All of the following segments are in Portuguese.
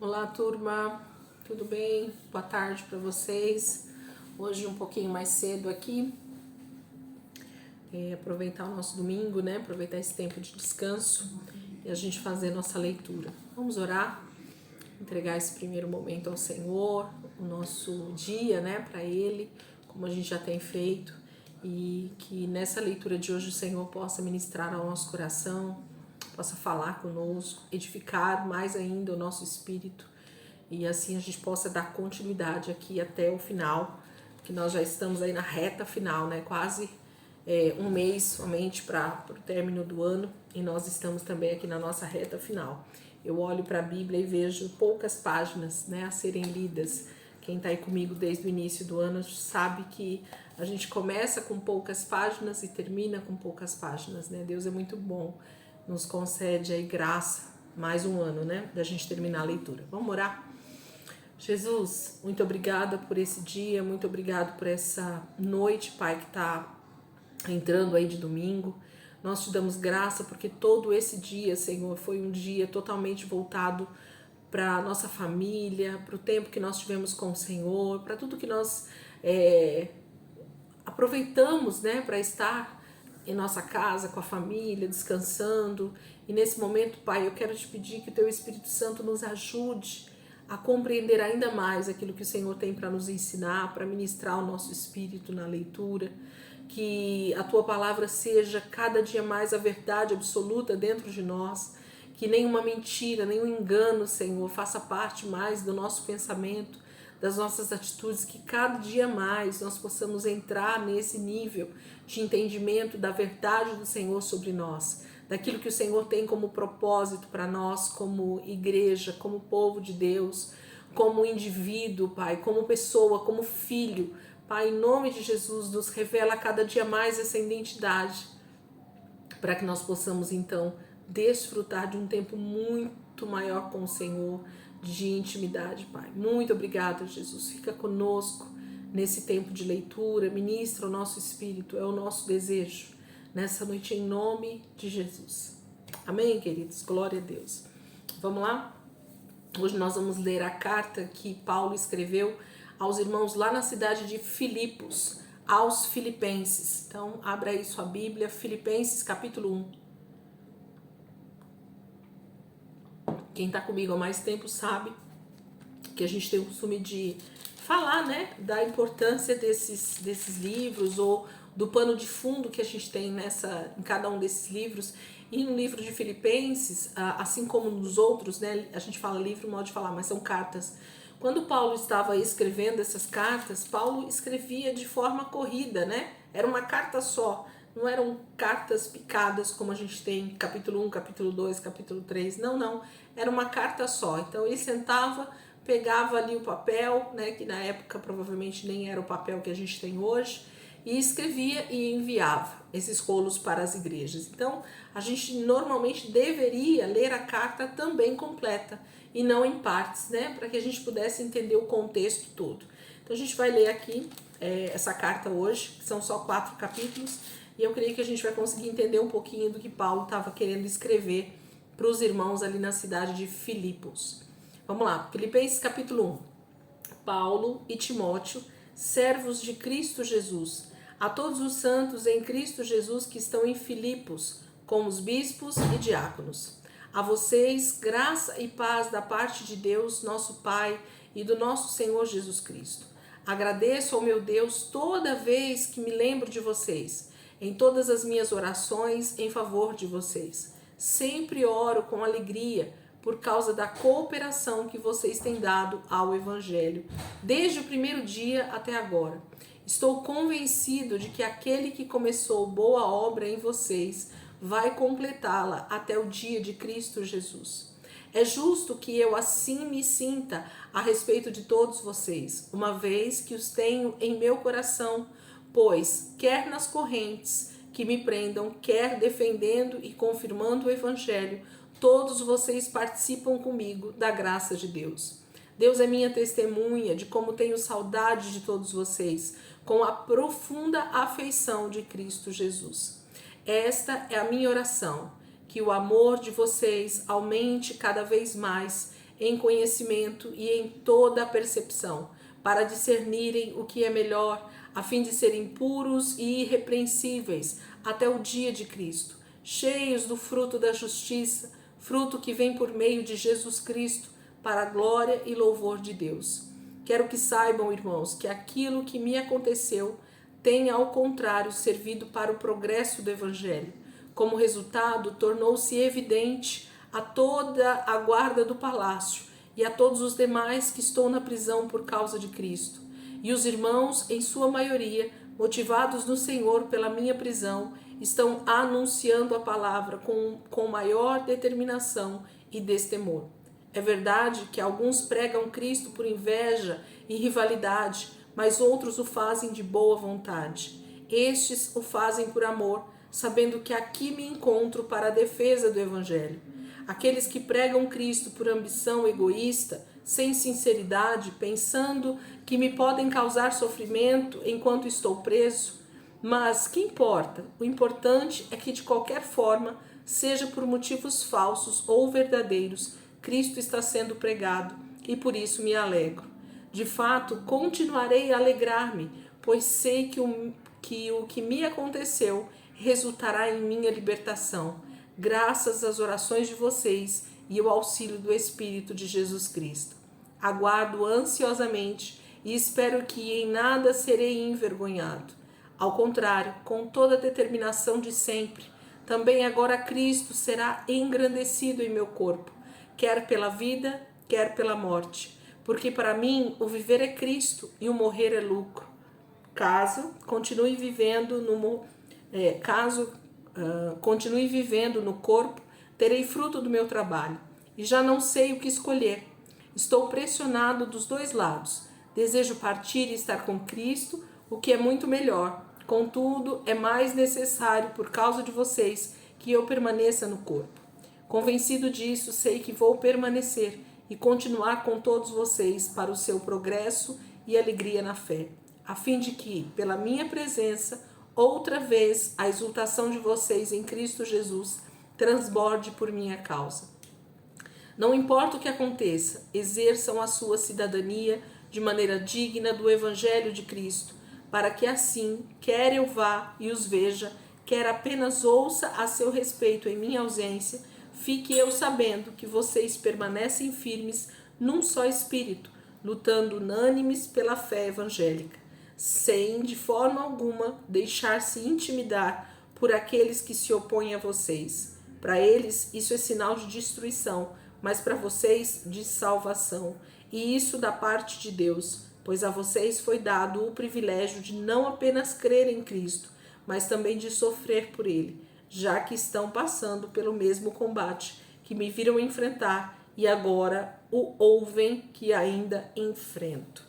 Olá, turma, tudo bem? Boa tarde para vocês. Hoje um pouquinho mais cedo aqui, aproveitar o nosso domingo, né? Aproveitar esse tempo de descanso e a gente fazer nossa leitura. Vamos orar, entregar esse primeiro momento ao Senhor, o nosso dia, né? Para Ele, como a gente já tem feito, e que nessa leitura de hoje o Senhor possa ministrar ao nosso coração, possa falar conosco, edificar mais ainda o nosso espírito. E assim a gente possa dar continuidade aqui até o final, que nós já estamos aí na reta final, né? Quase um mês somente para o término do ano, e nós estamos também aqui na nossa reta final. Eu olho para a Bíblia e vejo poucas páginas, né, a serem lidas. Quem está aí comigo desde o início do ano sabe que a gente começa com poucas páginas e termina com poucas páginas, né? Deus é muito bom, nos concede aí graça, mais um ano, né, da gente terminar a leitura. Vamos orar? Jesus, muito obrigada por esse dia, muito obrigado por essa noite, Pai, que está entrando aí de domingo. Nós te damos graça porque todo esse dia, Senhor, foi um dia totalmente voltado para a nossa família, para o tempo que nós tivemos com o Senhor, para tudo que nós aproveitamos, né, para estar em nossa casa, com a família, descansando. E nesse momento, Pai, eu quero te pedir que o Teu Espírito Santo nos ajude a compreender ainda mais aquilo que o Senhor tem para nos ensinar, para ministrar o nosso espírito na leitura, que a Tua palavra seja cada dia mais a verdade absoluta dentro de nós, que nenhuma mentira, nenhum engano, Senhor, faça parte mais do nosso pensamento, das nossas atitudes, que cada dia mais nós possamos entrar nesse nível de entendimento da verdade do Senhor sobre nós, daquilo que o Senhor tem como propósito para nós, como igreja, como povo de Deus, como indivíduo, Pai, como pessoa, como filho. Pai, em nome de Jesus, nos revela cada dia mais essa identidade, para que nós possamos, então, desfrutar de um tempo muito maior com o Senhor, de intimidade, Pai. Muito obrigada, Jesus. Fica conosco nesse tempo de leitura, ministra o nosso espírito, é o nosso desejo nessa noite, em nome de Jesus. Amém, queridos? Glória a Deus. Vamos lá? Hoje nós vamos ler a carta que Paulo escreveu aos irmãos lá na cidade de Filipos, aos filipenses. Então, abra aí sua Bíblia, Filipenses capítulo 1. Quem está comigo há mais tempo sabe que a gente tem o costume de falar, né, da importância desses livros, ou do pano de fundo que a gente tem em cada um desses livros. E no livro de Filipenses, assim como nos outros, né, a gente fala livro, modo de falar, mas são cartas. Quando Paulo estava escrevendo essas cartas, Paulo escrevia de forma corrida, né? Era uma carta só, não eram cartas picadas como a gente tem capítulo 1, capítulo 2, capítulo 3, não, era uma carta só. Então ele sentava, pegava ali o papel, né, que na época provavelmente nem era o papel que a gente tem hoje, e escrevia e enviava esses rolos para as igrejas. Então a gente normalmente deveria ler a carta também completa e não em partes, né, para que a gente pudesse entender o contexto todo. Então a gente vai ler aqui essa carta hoje, que são só 4 capítulos, e eu creio que a gente vai conseguir entender um pouquinho do que Paulo estava querendo escrever para os irmãos ali na cidade de Filipos. Vamos lá, Filipenses capítulo 1. Paulo e Timóteo, servos de Cristo Jesus, a todos os santos em Cristo Jesus que estão em Filipos, com os bispos e diáconos. A vocês, graça e paz da parte de Deus, nosso Pai, e do nosso Senhor Jesus Cristo. Agradeço ao meu Deus toda vez que me lembro de vocês, em todas as minhas orações em favor de vocês. Sempre oro com alegria por causa da cooperação que vocês têm dado ao Evangelho, desde o primeiro dia até agora. Estou convencido de que aquele que começou boa obra em vocês vai completá-la até o dia de Cristo Jesus. É justo que eu assim me sinta a respeito de todos vocês, uma vez que os tenho em meu coração, pois, quer nas correntes que me prendam, quer defendendo e confirmando o Evangelho, todos vocês participam comigo da graça de Deus. Deus é minha testemunha de como tenho saudade de todos vocês, com a profunda afeição de Cristo Jesus. Esta é a minha oração, que o amor de vocês aumente cada vez mais em conhecimento e em toda a percepção, para discernirem o que é melhor, a fim de serem puros e irrepreensíveis até o dia de Cristo, cheios do fruto da justiça, fruto que vem por meio de Jesus Cristo, para a glória e louvor de Deus. Quero que saibam, irmãos, que aquilo que me aconteceu tem, ao contrário, servido para o progresso do Evangelho. Como resultado, tornou-se evidente a toda a guarda do palácio e a todos os demais que estou na prisão por causa de Cristo. E os irmãos, em sua maioria, motivados no Senhor pela minha prisão, estão anunciando a palavra com maior determinação e destemor. É verdade que alguns pregam Cristo por inveja e rivalidade, mas outros o fazem de boa vontade. Estes o fazem por amor, sabendo que aqui me encontro para a defesa do Evangelho. Aqueles que pregam Cristo por ambição egoísta, sem sinceridade, pensando que me podem causar sofrimento enquanto estou preso. Mas que importa? O importante é que de qualquer forma, seja por motivos falsos ou verdadeiros, Cristo está sendo pregado e por isso me alegro. De fato, continuarei a alegrar-me, pois sei que o que me aconteceu resultará em minha libertação, graças às orações de vocês e ao auxílio do Espírito de Jesus Cristo. Aguardo ansiosamente e espero que em nada serei envergonhado. Ao contrário, com toda a determinação de sempre, também agora Cristo será engrandecido em meu corpo, quer pela vida, quer pela morte. Porque para mim o viver é Cristo e o morrer é lucro. Caso continue vivendo no corpo, terei fruto do meu trabalho. E já não sei o que escolher. Estou pressionado dos dois lados. Desejo partir e estar com Cristo, o que é muito melhor. Contudo, é mais necessário, por causa de vocês, que eu permaneça no corpo. Convencido disso, sei que vou permanecer e continuar com todos vocês para o seu progresso e alegria na fé, a fim de que, pela minha presença, outra vez a exultação de vocês em Cristo Jesus transborde por minha causa. Não importa o que aconteça, exerçam a sua cidadania de maneira digna do Evangelho de Cristo, para que assim, quer eu vá e os veja, quer apenas ouça a seu respeito em minha ausência, fique eu sabendo que vocês permanecem firmes num só espírito, lutando unânimes pela fé evangélica, sem de forma alguma deixar-se intimidar por aqueles que se opõem a vocês. Para eles isso é sinal de destruição, mas para vocês de salvação, e isso da parte de Deus, pois a vocês foi dado o privilégio de não apenas crer em Cristo, mas também de sofrer por Ele, já que estão passando pelo mesmo combate que me viram enfrentar e agora o ouvem que ainda enfrento.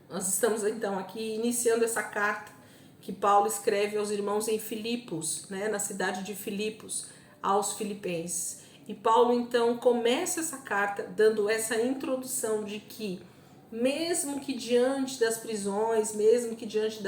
Nós estamos então aqui iniciando essa carta que Paulo escreve aos irmãos em Filipos, na cidade de Filipos, aos filipenses. E Paulo então começa essa carta dando essa introdução de que, mesmo que diante das prisões, mesmo que diante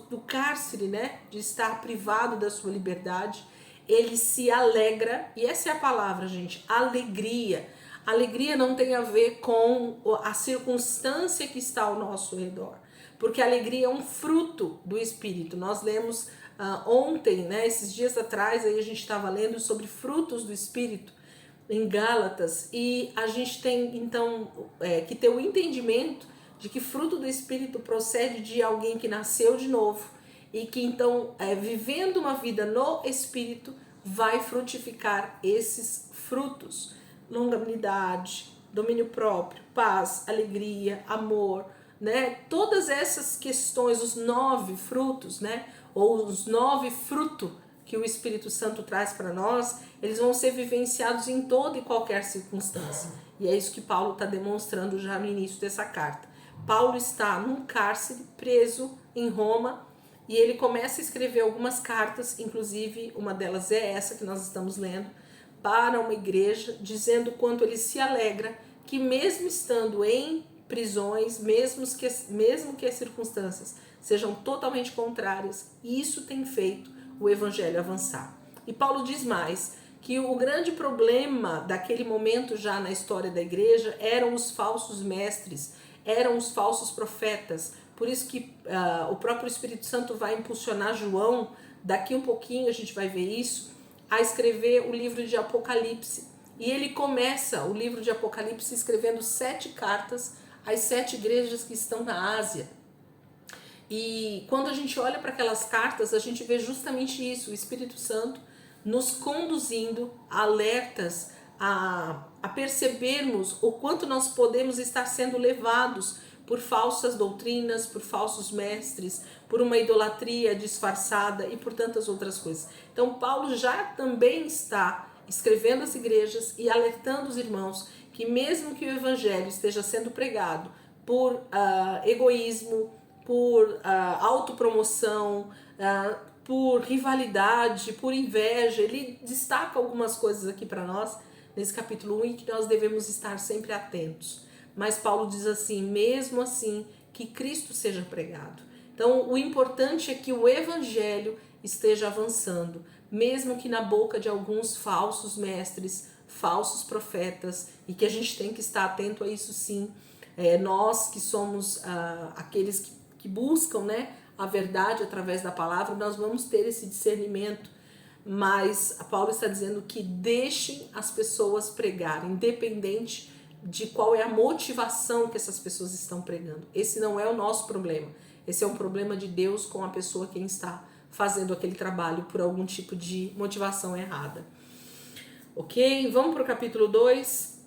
do cárcere, de estar privado da sua liberdade, ele se alegra, e essa é a palavra, gente, alegria. Alegria não tem a ver com a circunstância que está ao nosso redor, porque a alegria é um fruto do Espírito. Nós lemos ontem, esses dias atrás, aí a gente estava lendo sobre frutos do Espírito em Gálatas, e a gente tem então que ter o entendimento de que fruto do Espírito procede de alguém que nasceu de novo e que então, vivendo uma vida no Espírito, vai frutificar esses frutos: longanimidade, domínio próprio, paz, alegria, amor, todas essas questões, os 9 frutos, ou os 9 frutos que o Espírito Santo traz para nós, eles vão ser vivenciados em toda e qualquer circunstância. E é isso que Paulo está demonstrando já no início dessa carta. Paulo está num cárcere, preso em Roma, e ele começa a escrever algumas cartas, inclusive uma delas é essa que nós estamos lendo, para uma igreja, dizendo quanto ele se alegra que, mesmo estando em prisões, mesmo que as circunstâncias sejam totalmente contrárias, isso tem feito o evangelho avançar. E Paulo diz mais, que o grande problema daquele momento já na história da igreja eram os falsos mestres, eram os falsos profetas. Por isso que o próprio Espírito Santo vai impulsionar João, daqui um pouquinho a gente vai ver isso, a escrever o livro de Apocalipse. E ele começa o livro de Apocalipse escrevendo 7 cartas às 7 igrejas que estão na Ásia. E quando a gente olha para aquelas cartas, a gente vê justamente isso, o Espírito Santo nos conduzindo alertas a percebermos o quanto nós podemos estar sendo levados por falsas doutrinas, por falsos mestres, por uma idolatria disfarçada e por tantas outras coisas. Então Paulo já também está escrevendo às igrejas e alertando os irmãos que mesmo que o evangelho esteja sendo pregado por egoísmo, por autopromoção, por rivalidade, por inveja, ele destaca algumas coisas aqui para nós nesse capítulo 1 e que nós devemos estar sempre atentos. Mas Paulo diz assim, mesmo assim, que Cristo seja pregado. Então, o importante é que o evangelho esteja avançando, mesmo que na boca de alguns falsos mestres, falsos profetas, e que a gente tem que estar atento a isso sim. Nós que somos aqueles que buscam, né, a verdade através da palavra, nós vamos ter esse discernimento. Mas Paulo está dizendo que deixem as pessoas pregarem, independente de qual é a motivação que essas pessoas estão pregando. Esse não é o nosso problema. Esse é um problema de Deus com a pessoa quem está fazendo aquele trabalho por algum tipo de motivação errada. Ok? Vamos para o capítulo 2.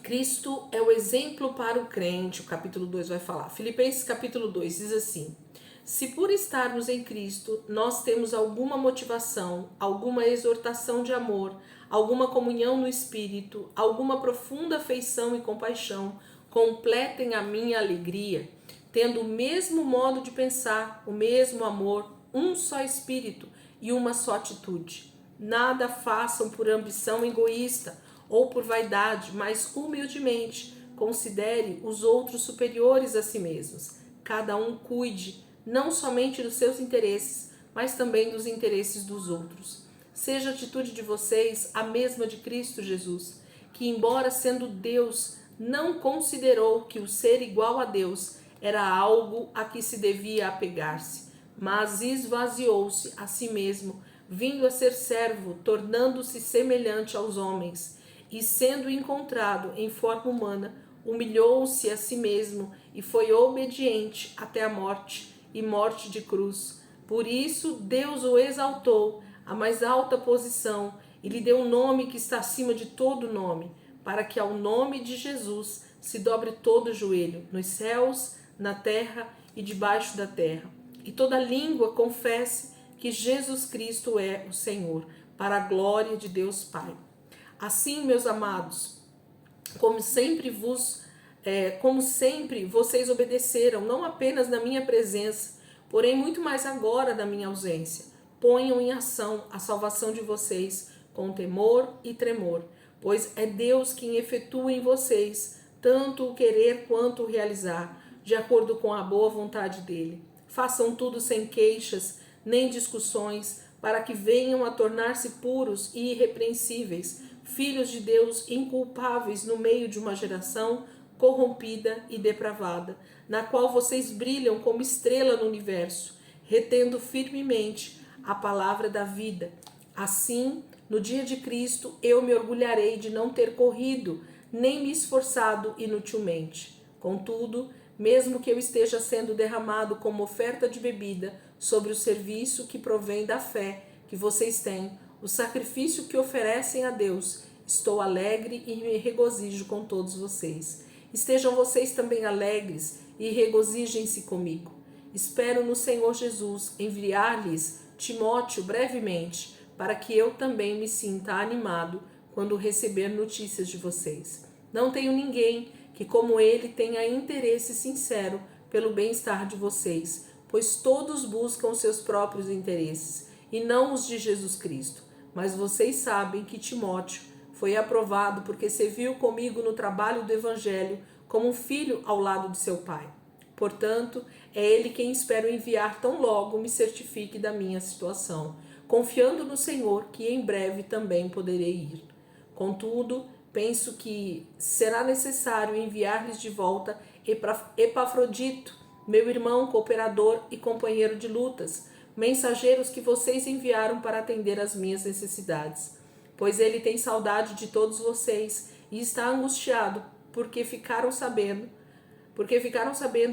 Cristo é o exemplo para o crente. O capítulo 2 vai falar. Filipenses capítulo 2 diz assim: se por estarmos em Cristo nós temos alguma motivação, alguma exortação de amor, alguma comunhão no Espírito, alguma profunda afeição e compaixão, completem a minha alegria, tendo o mesmo modo de pensar, o mesmo amor, um só Espírito e uma só atitude. Nada façam por ambição egoísta ou por vaidade, mas humildemente considere os outros superiores a si mesmos. Cada um cuide não somente dos seus interesses, mas também dos interesses dos outros. Seja a atitude de vocês a mesma de Cristo Jesus, que embora sendo Deus, não considerou que o ser igual a Deus era algo a que se devia apegar-se, mas esvaziou-se a si mesmo, vindo a ser servo, tornando-se semelhante aos homens, e sendo encontrado em forma humana, humilhou-se a si mesmo e foi obediente até a morte, e morte de cruz. Por isso Deus o exaltou à mais alta posição e lhe deu um nome que está acima de todo nome, para que ao nome de Jesus se dobre todo o joelho, nos céus, na terra e debaixo da terra, e toda língua confesse que Jesus Cristo é o Senhor, para a glória de Deus Pai. Assim, meus amados, como sempre vocês obedeceram, não apenas na minha presença, porém muito mais agora na minha ausência. Ponham em ação a salvação de vocês com temor e tremor, pois é Deus quem efetua em vocês tanto o querer quanto o realizar, de acordo com a boa vontade dele. Façam tudo sem queixas, nem discussões, para que venham a tornar-se puros e irrepreensíveis, filhos de Deus inculpáveis no meio de uma geração corrompida e depravada, na qual vocês brilham como estrela no universo, retendo firmemente a palavra da vida. Assim, no dia de Cristo, eu me orgulharei de não ter corrido, nem me esforçado inutilmente. Contudo, mesmo que eu esteja sendo derramado como oferta de bebida sobre o serviço que provém da fé que vocês têm, o sacrifício que oferecem a Deus, estou alegre e me regozijo com todos vocês. Estejam vocês também alegres e regozijem-se comigo. Espero no Senhor Jesus enviar-lhes Timóteo brevemente, para que eu também me sinta animado quando receber notícias de vocês. Não tenho ninguém que, como ele, tenha interesse sincero pelo bem-estar de vocês, pois todos buscam seus próprios interesses e não os de Jesus Cristo. Mas vocês sabem que Timóteo foi aprovado porque serviu comigo no trabalho do Evangelho como um filho ao lado de seu pai. Portanto, é ele quem espero enviar tão logo me certifique da minha situação, confiando no Senhor que em breve também poderei ir. Contudo, penso que será necessário enviar-lhes de volta Epafrodito, meu irmão, cooperador e companheiro de lutas, mensageiros que vocês enviaram para atender às minhas necessidades. Pois ele tem saudade de todos vocês e está angustiado porque ficaram sabendo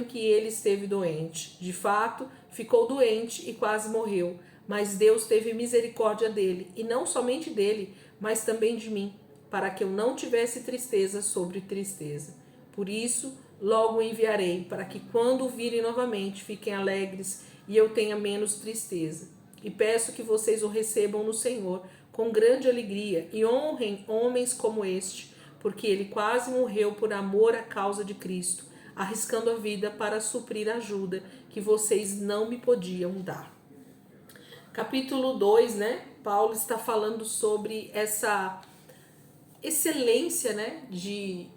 que ele esteve doente. De fato, ficou doente e quase morreu, mas Deus teve misericórdia dele, e não somente dele, mas também de mim, para que eu não tivesse tristeza sobre tristeza. Por isso, logo o enviarei, para que quando o virem novamente, fiquem alegres e eu tenha menos tristeza. E peço que vocês o recebam no Senhor com grande alegria e honrem homens como este, porque ele quase morreu por amor à causa de Cristo, arriscando a vida para suprir a ajuda que vocês não me podiam dar. Capítulo 2, né? Paulo está falando sobre essa excelência, né? De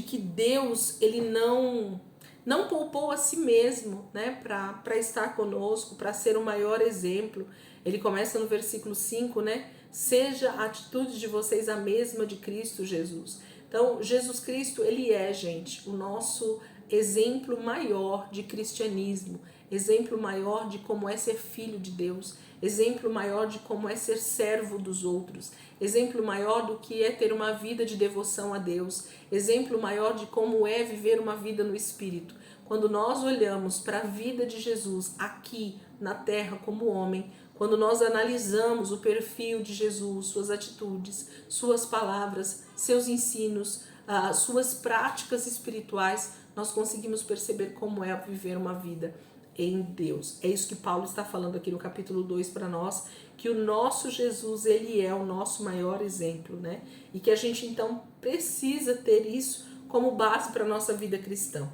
que Deus, ele não poupou a si mesmo, né? Para estar conosco, para ser o maior exemplo. Ele começa no versículo 5, né? Seja a atitude de vocês a mesma de Cristo Jesus. Então, Jesus Cristo, ele é, gente, o nosso exemplo maior de cristianismo, exemplo maior de como é ser filho de Deus, exemplo maior de como é ser servo dos outros, exemplo maior do que é ter uma vida de devoção a Deus, exemplo maior de como é viver uma vida no Espírito. Quando nós olhamos para a vida de Jesus aqui na terra como homem, quando nós analisamos o perfil de Jesus, suas atitudes, suas palavras, seus ensinos, suas práticas espirituais, nós conseguimos perceber como é viver uma vida em Deus. É isso que Paulo está falando aqui no capítulo 2 para nós, que o nosso Jesus, ele é o nosso maior exemplo, né? E que a gente então precisa ter isso como base para a nossa vida cristã.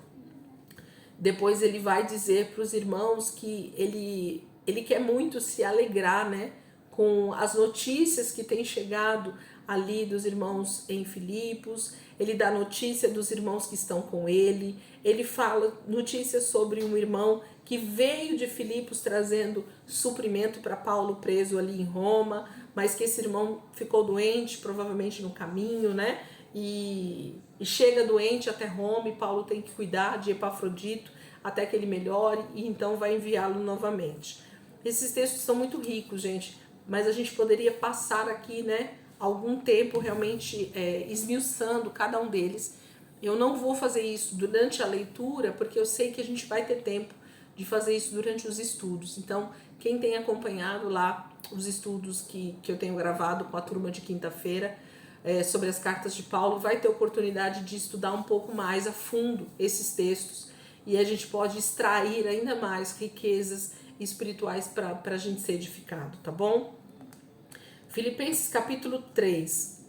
Depois ele vai dizer para os irmãos que ele quer muito se alegrar, né, com as notícias que têm chegado ali dos irmãos em Filipos. Ele dá notícia dos irmãos que estão com ele. Ele fala notícias sobre um irmão que veio de Filipos trazendo suprimento para Paulo preso ali em Roma, mas que esse irmão ficou doente, provavelmente no caminho, né? E chega doente até Roma, e Paulo tem que cuidar de Epafrodito até que ele melhore, e então vai enviá-lo novamente. Esses textos são muito ricos, gente, mas a gente poderia passar aqui, né, algum tempo realmente esmiuçando cada um deles. Eu não vou fazer isso durante a leitura, porque eu sei que a gente vai ter tempo de fazer isso durante os estudos. Então, quem tem acompanhado lá os estudos que eu tenho gravado com a turma de quinta-feira, sobre as cartas de Paulo, vai ter oportunidade de estudar um pouco mais a fundo esses textos, e a gente pode extrair ainda mais riquezas espirituais para a gente ser edificado, tá bom? Filipenses capítulo 3.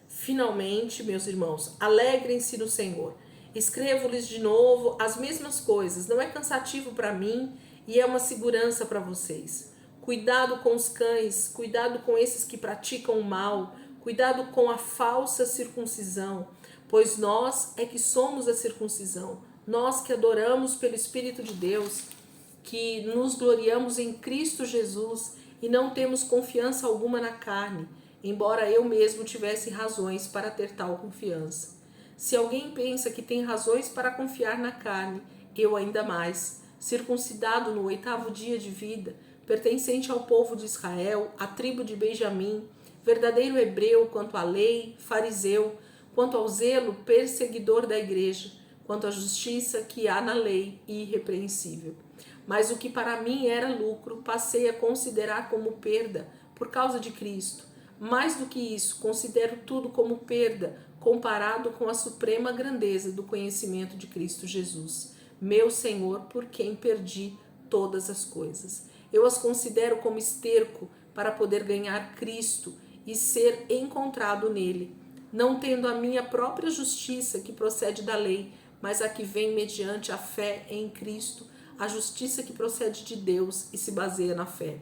Finalmente, meus irmãos, alegrem-se no Senhor. Escrevo-lhes de novo as mesmas coisas, não é cansativo para mim e é uma segurança para vocês. Cuidado com os cães, cuidado com esses que praticam o mal, cuidado com a falsa circuncisão, pois nós é que somos a circuncisão, nós que adoramos pelo Espírito de Deus, que nos gloriamos em Cristo Jesus e não temos confiança alguma na carne, embora eu mesmo tivesse razões para ter tal confiança. Se alguém pensa que tem razões para confiar na carne, eu ainda mais, circuncidado no 8º dia de vida, pertencente ao povo de Israel, à tribo de Benjamim, verdadeiro hebreu quanto à lei, fariseu, quanto ao zelo, perseguidor da igreja, quanto à justiça que há na lei, irrepreensível. Mas o que para mim era lucro, passei a considerar como perda por causa de Cristo. Mais do que isso, considero tudo como perda, comparado com a suprema grandeza do conhecimento de Cristo Jesus, meu Senhor, por quem perdi todas as coisas. Eu as considero como esterco para poder ganhar Cristo e ser encontrado nele, não tendo a minha própria justiça que procede da lei, mas a que vem mediante a fé em Cristo, a justiça que procede de Deus e se baseia na fé.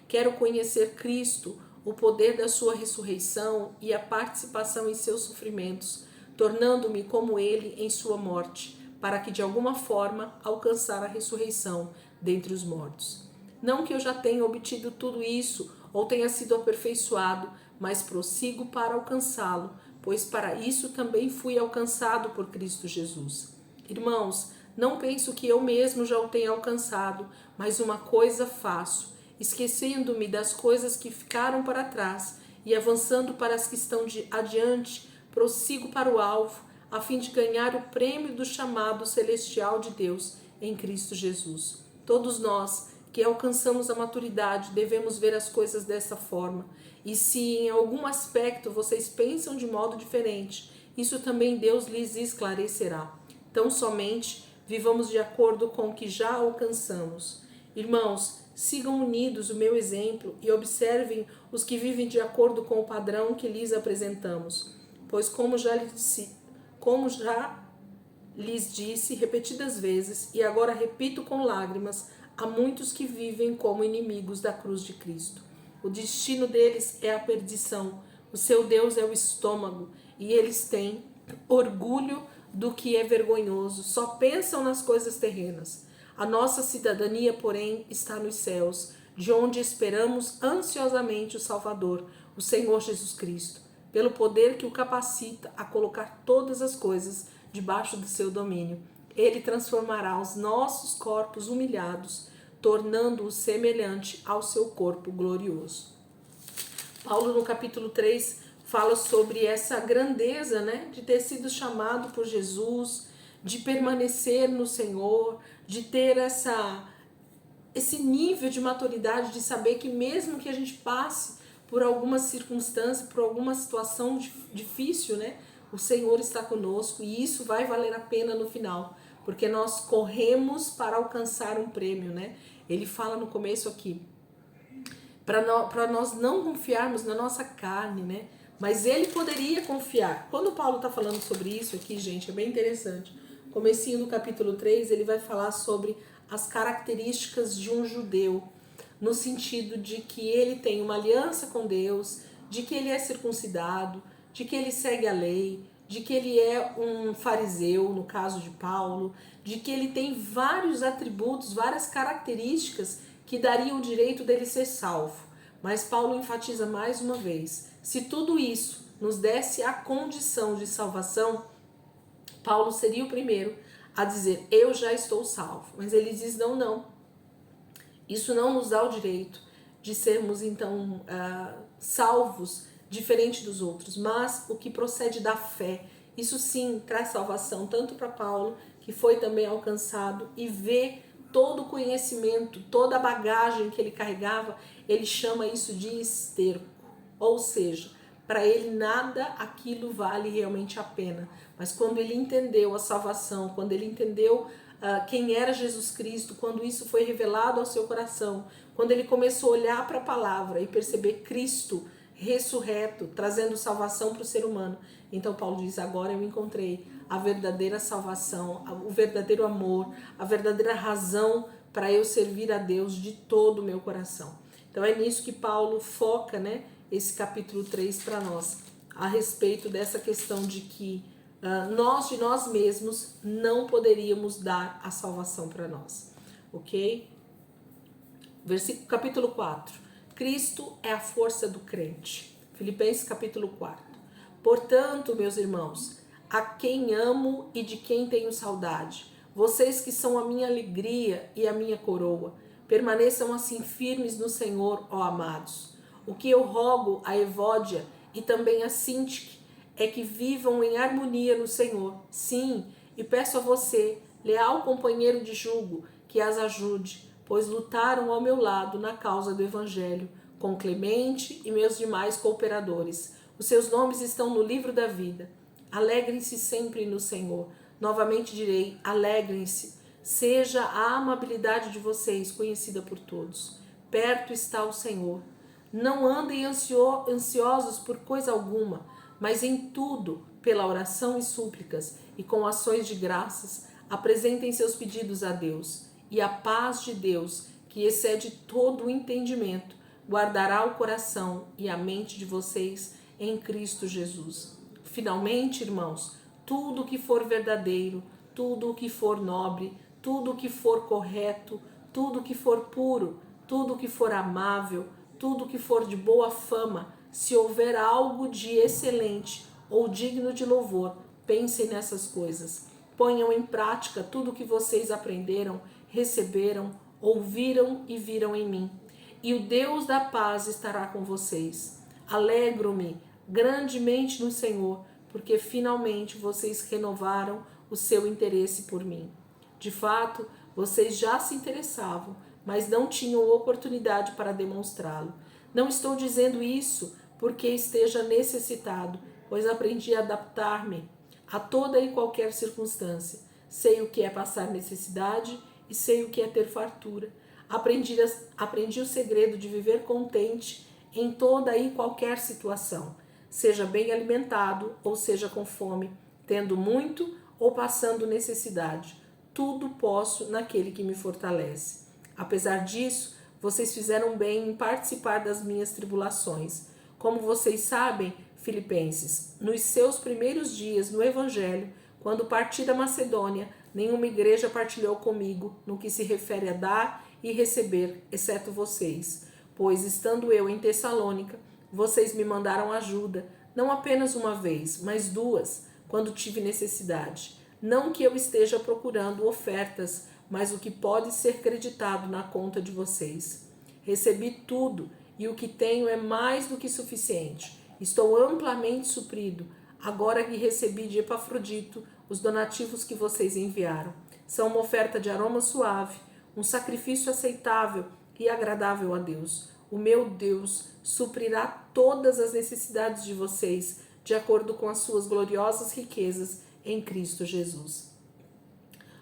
Quero conhecer Cristo, o poder da sua ressurreição e a participação em seus sofrimentos, tornando-me como ele em sua morte, para que de alguma forma alcançar a ressurreição dentre os mortos. Não que eu já tenha obtido tudo isso ou tenha sido aperfeiçoado, mas prossigo para alcançá-lo, pois para isso também fui alcançado por Cristo Jesus. Irmãos, não penso que eu mesmo já o tenha alcançado, mas uma coisa faço, esquecendo-me das coisas que ficaram para trás e avançando para as que estão adiante, prossigo para o alvo, a fim de ganhar o prêmio do chamado celestial de Deus em Cristo Jesus. Todos nós que alcançamos a maturidade devemos ver as coisas dessa forma. E se em algum aspecto vocês pensam de modo diferente, isso também Deus lhes esclarecerá. Tão somente vivamos de acordo com o que já alcançamos. Irmãos, sigam unidos o meu exemplo e observem os que vivem de acordo com o padrão que lhes apresentamos. Pois como já lhes disse repetidas vezes, e agora repito com lágrimas, há muitos que vivem como inimigos da cruz de Cristo. O destino deles é a perdição, o seu Deus é o estômago, e eles têm orgulho do que é vergonhoso, só pensam nas coisas terrenas. A nossa cidadania, porém, está nos céus, de onde esperamos ansiosamente o Salvador, o Senhor Jesus Cristo, pelo poder que o capacita a colocar todas as coisas debaixo do seu domínio. Ele transformará os nossos corpos humilhados, tornando-os semelhante ao seu corpo glorioso. Paulo, no capítulo 3, fala sobre essa grandeza, né, de ter sido chamado por Jesus, de permanecer no Senhor, de ter esse nível de maturidade, de saber que mesmo que a gente passe por alguma circunstância, por alguma situação difícil, né, o Senhor está conosco e isso vai valer a pena no final, porque nós corremos para alcançar um prêmio, né? Ele fala no começo aqui, para nós não confiarmos na nossa carne, né? Mas ele poderia confiar. Quando Paulo está falando sobre isso aqui, gente, é bem interessante. Comecinho do capítulo 3, ele vai falar sobre as características de um judeu, no sentido de que ele tem uma aliança com Deus, de que ele é circuncidado, de que ele segue a lei, de que ele é um fariseu, no caso de Paulo, de que ele tem vários atributos, várias características que dariam o direito dele ser salvo. Mas Paulo enfatiza mais uma vez, se tudo isso nos desse a condição de salvação, Paulo seria o primeiro a dizer, eu já estou salvo. Mas ele diz, não. Isso não nos dá o direito de sermos, então, salvos diferente dos outros. Mas o que procede da fé, isso sim traz salvação, tanto para Paulo, que foi também alcançado, e vê todo o conhecimento, toda a bagagem que ele carregava, ele chama isso de esterco. Ou seja, para ele nada aquilo vale realmente a pena. Mas quando ele entendeu a salvação, quando ele entendeu quem era Jesus Cristo, quando isso foi revelado ao seu coração, quando ele começou a olhar para a palavra e perceber Cristo ressurreto, trazendo salvação para o ser humano, então Paulo diz, agora eu encontrei a verdadeira salvação, o verdadeiro amor, a verdadeira razão para eu servir a Deus de todo o meu coração. Então é nisso que Paulo foca, né, esse capítulo 3 para nós, a respeito dessa questão de que nós de nós mesmos não poderíamos dar a salvação para nós, ok? Capítulo 4. Cristo é a força do crente. Filipenses capítulo 4. Portanto, meus irmãos, a quem amo e de quem tenho saudade, vocês que são a minha alegria e a minha coroa, permaneçam assim firmes no Senhor, ó amados. O que eu rogo a Evódia e também a Sintique é que vivam em harmonia no Senhor. Sim, e peço a você, leal companheiro de jugo, que as ajude, pois lutaram ao meu lado na causa do Evangelho, com Clemente e meus demais cooperadores. Os seus nomes estão no livro da vida. Alegrem-se sempre no Senhor. Novamente direi, alegrem-se. Seja a amabilidade de vocês conhecida por todos. Perto está o Senhor. Não andem ansiosos por coisa alguma, mas em tudo, pela oração e súplicas, e com ações de graças, apresentem seus pedidos a Deus. E a paz de Deus, que excede todo o entendimento, guardará o coração e a mente de vocês em Cristo Jesus. Finalmente, irmãos, tudo o que for verdadeiro, tudo o que for nobre, tudo o que for correto, tudo o que for puro, tudo o que for amável, tudo que for de boa fama, se houver algo de excelente ou digno de louvor, pensem nessas coisas. Ponham em prática tudo o que vocês aprenderam, receberam, ouviram e viram em mim. E o Deus da paz estará com vocês. Alegro-me grandemente no Senhor, porque finalmente vocês renovaram o seu interesse por mim. De fato, vocês já se interessavam, mas não tinham oportunidade para demonstrá-lo. Não estou dizendo isso porque esteja necessitado, pois aprendi a adaptar-me a toda e qualquer circunstância. Sei o que é passar necessidade e sei o que é ter fartura. Aprendi o segredo de viver contente em toda e qualquer situação, seja bem alimentado ou seja com fome, tendo muito ou passando necessidade. Tudo posso naquele que me fortalece. Apesar disso, vocês fizeram bem em participar das minhas tribulações. Como vocês sabem, Filipenses, nos seus primeiros dias no Evangelho, quando parti da Macedônia, nenhuma igreja partilhou comigo no que se refere a dar e receber, exceto vocês. Pois, estando eu em Tessalônica, vocês me mandaram ajuda, não apenas uma vez, mas duas, quando tive necessidade. Não que eu esteja procurando ofertas, mas o que pode ser creditado na conta de vocês. Recebi tudo e o que tenho é mais do que suficiente. Estou amplamente suprido, agora que recebi de Epafrodito os donativos que vocês enviaram. São uma oferta de aroma suave, um sacrifício aceitável e agradável a Deus. O meu Deus suprirá todas as necessidades de vocês, de acordo com as suas gloriosas riquezas em Cristo Jesus.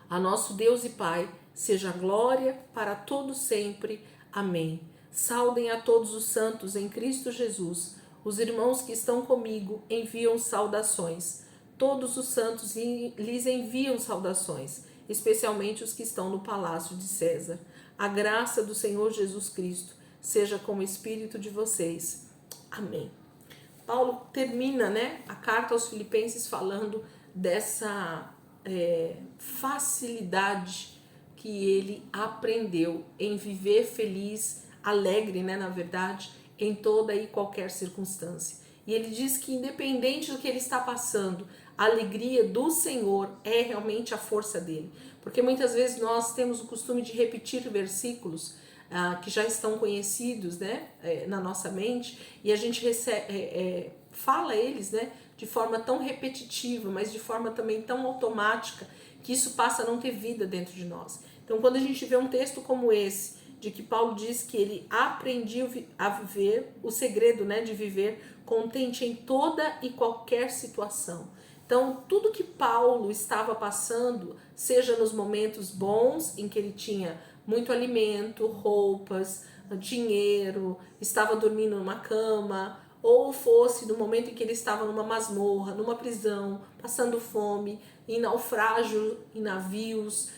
A nosso Deus e Pai, seja glória para todos sempre. Amém. Saudem a todos os santos em Cristo Jesus. Os irmãos que estão comigo enviam saudações. Todos os santos lhes enviam saudações, especialmente os que estão no palácio de César. A graça do Senhor Jesus Cristo seja com o espírito de vocês. Amém. Paulo termina, a carta aos Filipenses falando dessa facilidade que ele aprendeu em viver feliz, alegre, na verdade, em toda e qualquer circunstância. E ele diz que independente do que ele está passando, a alegria do Senhor é realmente a força dele. Porque muitas vezes nós temos o costume de repetir versículos que já estão conhecidos, na nossa mente, e a gente fala eles, de forma tão repetitiva, mas de forma também tão automática, que isso passa a não ter vida dentro de nós. Então, quando a gente vê um texto como esse, de que Paulo diz que ele aprendeu a viver, o segredo, de viver contente em toda e qualquer situação. Então, tudo que Paulo estava passando, seja nos momentos bons, em que ele tinha muito alimento, roupas, dinheiro, estava dormindo numa cama, ou fosse no momento em que ele estava numa masmorra, numa prisão, passando fome, em naufrágio, em navios,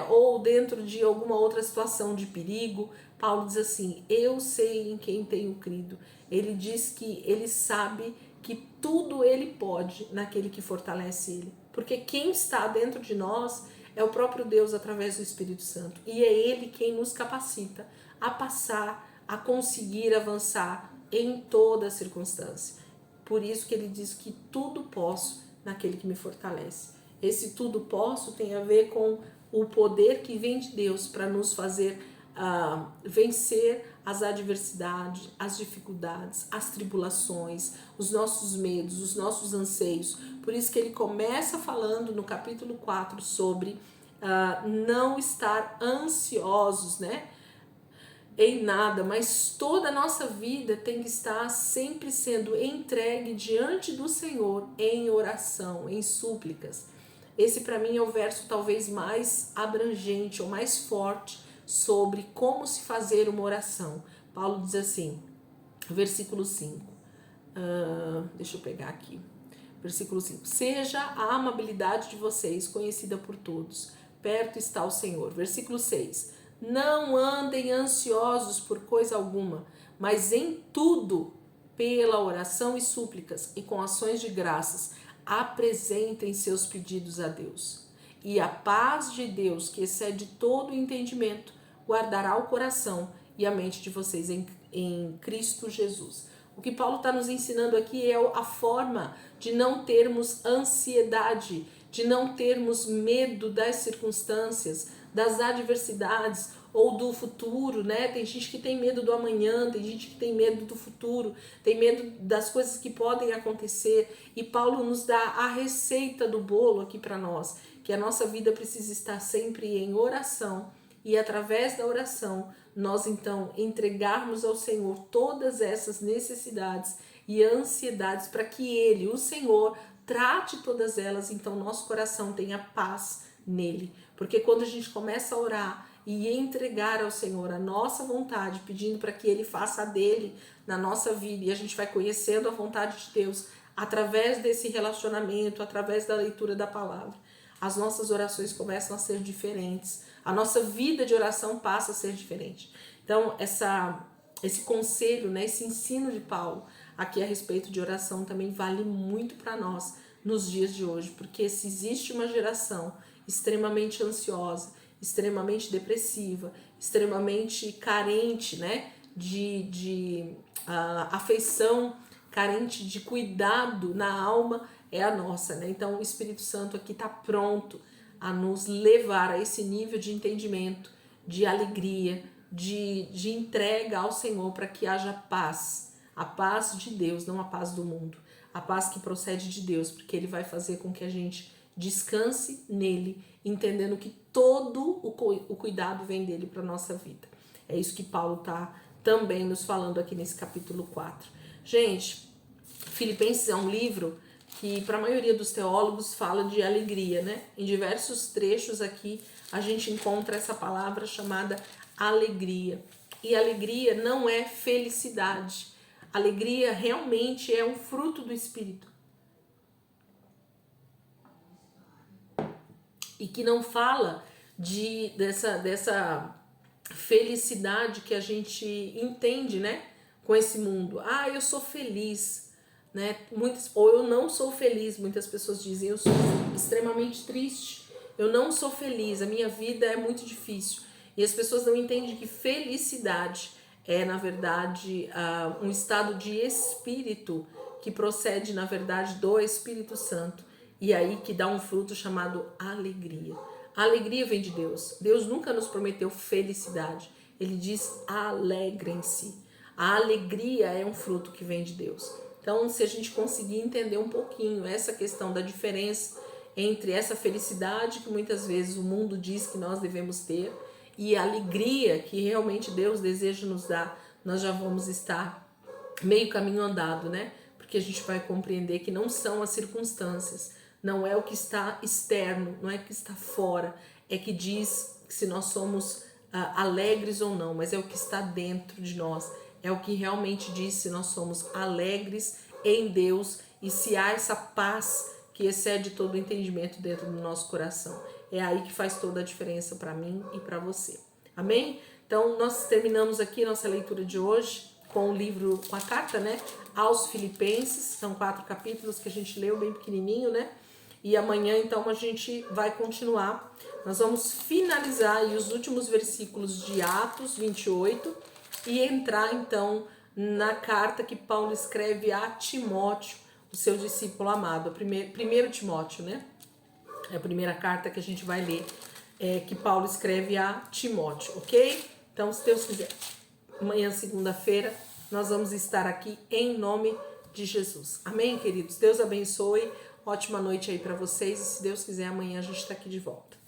ou dentro de alguma outra situação de perigo, Paulo diz assim: eu sei em quem tenho crido. Ele diz que ele sabe que tudo ele pode naquele que fortalece ele. Porque quem está dentro de nós é o próprio Deus através do Espírito Santo. E é ele quem nos capacita a passar, a conseguir avançar em toda circunstância. Por isso que ele diz que tudo posso naquele que me fortalece. Esse tudo posso tem a ver com o poder que vem de Deus para nos fazer vencer as adversidades, as dificuldades, as tribulações, os nossos medos, os nossos anseios. Por isso que ele começa falando no capítulo 4 sobre não estar ansiosos, em nada, mas toda a nossa vida tem que estar sempre sendo entregue diante do Senhor em oração, em súplicas. Esse para mim é o verso talvez mais abrangente ou mais forte sobre como se fazer uma oração. Paulo diz assim, versículo 5, deixa eu pegar aqui, versículo 5, seja a amabilidade de vocês conhecida por todos, perto está o Senhor. Versículo 6, não andem ansiosos por coisa alguma, mas em tudo, pela oração e súplicas e com ações de graças, apresentem seus pedidos a Deus. E a paz de Deus, que excede todo o entendimento, guardará o coração e a mente de vocês em Cristo Jesus. O que Paulo está nos ensinando aqui é a forma de não termos ansiedade, de não termos medo das circunstâncias, das adversidades ou do futuro, né? Tem gente que tem medo do amanhã, tem gente que tem medo do futuro, tem medo das coisas que podem acontecer. E Paulo nos dá a receita do bolo aqui para nós, que a nossa vida precisa estar sempre em oração. E através da oração, nós então entregarmos ao Senhor todas essas necessidades e ansiedades para que Ele, o Senhor, trate todas elas, então nosso coração tenha paz nele. Porque quando a gente começa a orar e entregar ao Senhor a nossa vontade, pedindo para que Ele faça a dele na nossa vida, e a gente vai conhecendo a vontade de Deus através desse relacionamento, através da leitura da palavra, as nossas orações começam a ser diferentes, a nossa vida de oração passa a ser diferente. Então, esse conselho, né, esse ensino de Paulo aqui a respeito de oração também vale muito para nós nos dias de hoje, porque se existe uma geração extremamente ansiosa, extremamente depressiva, extremamente carente, né, de afeição, carente de cuidado na alma, é a nossa, né? Então o Espírito Santo aqui está pronto a nos levar a esse nível de entendimento, de alegria, de entrega ao Senhor para que haja paz, a paz de Deus, não a paz do mundo, a paz que procede de Deus, porque Ele vai fazer com que a gente descanse nele, entendendo que todo o cuidado vem dele para a nossa vida. É isso que Paulo está também nos falando aqui nesse capítulo 4. Gente, Filipenses é um livro que para a maioria dos teólogos fala de alegria, né? Em diversos trechos aqui a gente encontra essa palavra chamada alegria. E alegria não é felicidade. Alegria realmente é um fruto do Espírito. E que não fala dessa felicidade que a gente entende, né? Com esse mundo. Ah, eu sou feliz, né? Ou eu não sou feliz, muitas pessoas dizem, eu sou extremamente triste, eu não sou feliz, a minha vida é muito difícil. E as pessoas não entendem que felicidade é, na verdade, um estado de espírito que procede, na verdade, do Espírito Santo. E aí que dá um fruto chamado alegria. A alegria vem de Deus. Deus nunca nos prometeu felicidade. Ele diz alegrem-se. A alegria é um fruto que vem de Deus. Então, se a gente conseguir entender um pouquinho essa questão da diferença entre essa felicidade que muitas vezes o mundo diz que nós devemos ter e a alegria que realmente Deus deseja nos dar, nós já vamos estar meio caminho andado, né? Porque a gente vai compreender que não são as circunstâncias, não é o que está externo, não é o que está fora, é que diz se nós somos alegres ou não, mas é o que está dentro de nós. É o que realmente diz se nós somos alegres em Deus e se há essa paz que excede todo o entendimento dentro do nosso coração. É aí que faz toda a diferença para mim e para você. Amém? Então, nós terminamos aqui nossa leitura de hoje com o livro, com a carta, né, aos Filipenses. São 4 capítulos que a gente leu bem pequenininho, né? E amanhã, então, a gente vai continuar. Nós vamos finalizar aí os últimos versículos de Atos 28 e entrar, então, na carta que Paulo escreve a Timóteo, o seu discípulo amado. Primeiro Timóteo, né? É a primeira carta que a gente vai ler, que Paulo escreve a Timóteo, ok? Então, se Deus quiser, amanhã, segunda-feira, nós vamos estar aqui em nome de Jesus. Amém, queridos? Deus abençoe. Ótima noite aí para vocês. E se Deus quiser, amanhã a gente está aqui de volta.